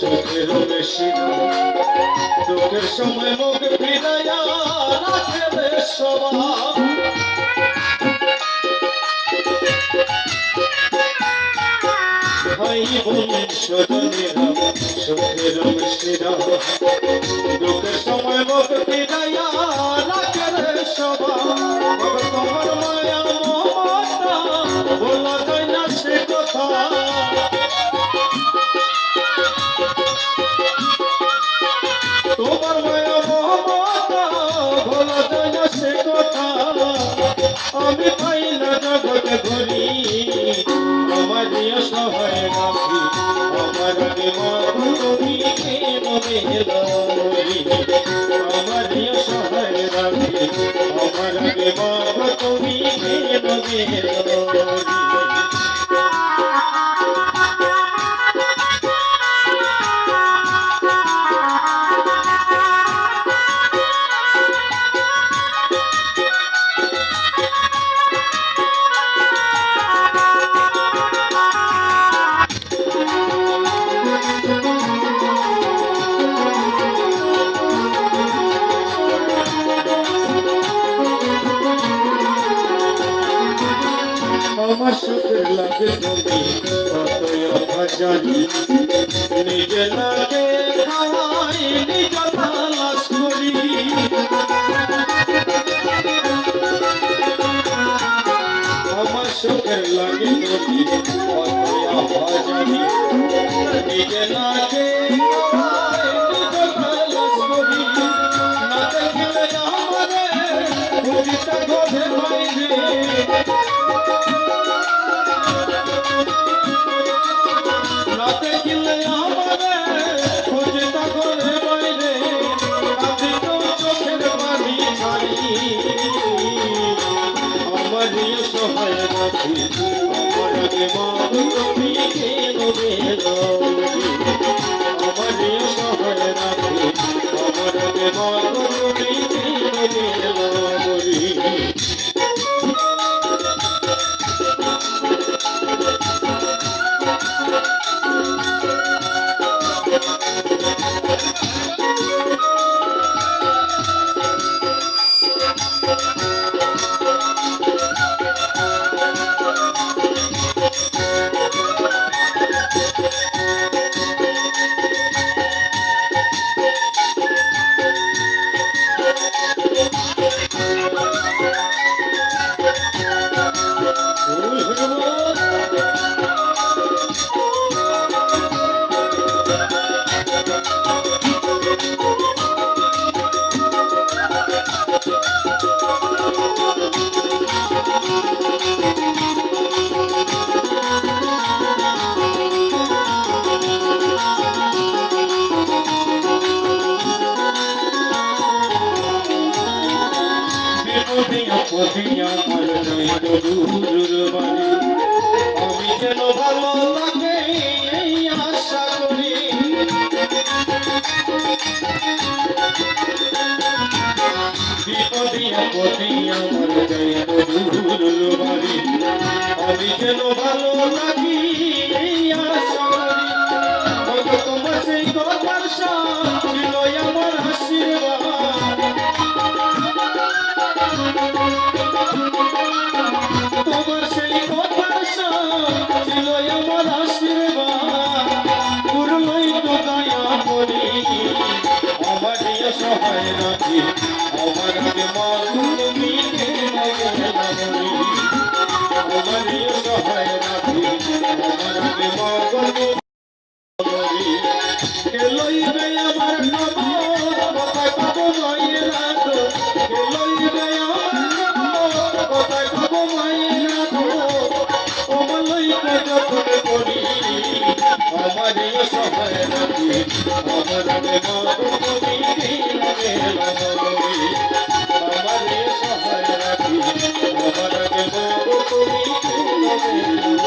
সুখের বেশি দুঃখের সময় মুখ ফিরাইয়া রাখে রে সবাই। ভাই বোন স্বজনেরা সুখের বেশি দুঃখের সময় মুখ ফিরাইয়া রাখে রে সবাই। তোমার মায়া মমতা বলা যায় না সে কথা, তোমার মায়া মমতা বলা যায় না সে কথা। আমি পাই না জগতে ঘুরি আমার সহায় রাখি, আমার তুমি কেন মেহরি, আমার সহায় রাখি, আমার তুমি কেন মেহরি। আমার সুখের লাগে তুমি কতই অভাজানি, নিজে লাগে খাওয়াই নিজ তালাশ করি। আমার সুখের লাগে তুমি কতই অভাজানি, নিজে লাগে খাওয়াই নিজ তালাশ করি। না দেখলে আমারে বুঝিতে ঘরে বাইরে, সহায় রাখি, আমার মা তুমি কেন বেরোবি, আমার সহায় রাখি, আমার মা তুমি কেন বেরোবি। আমি যেন ভালো লাগে এই আশা করি, বিপদে আপদে আমার জয় দূর বাড়ি, আমি যেন ভালো লাগি এই আশা করি। তোমার সেই কথার ছিল আমার আশীর্বাদ, তোমার সেই কথার ছিল আমার আশীর্বাদ, পুরোই তো দয়া করি, আমার সহায় রাখি, আমার মা তুমি কেন বেরোবি, আমার সহায় রাখি, আমার মা তুমি কে লইবে আমার খবর, কোথায় পাবো মায়ের হাত, কে লইবে আমার খবর, কোথায় পাবো মায়ের হাত, তোমার লইতে যখন করি, আমার সহায় রাখি, আমার মা তুমি কেন বেরোবি, আমার সহায় রাখি, আমার মা তুমি কেন বেরোবি।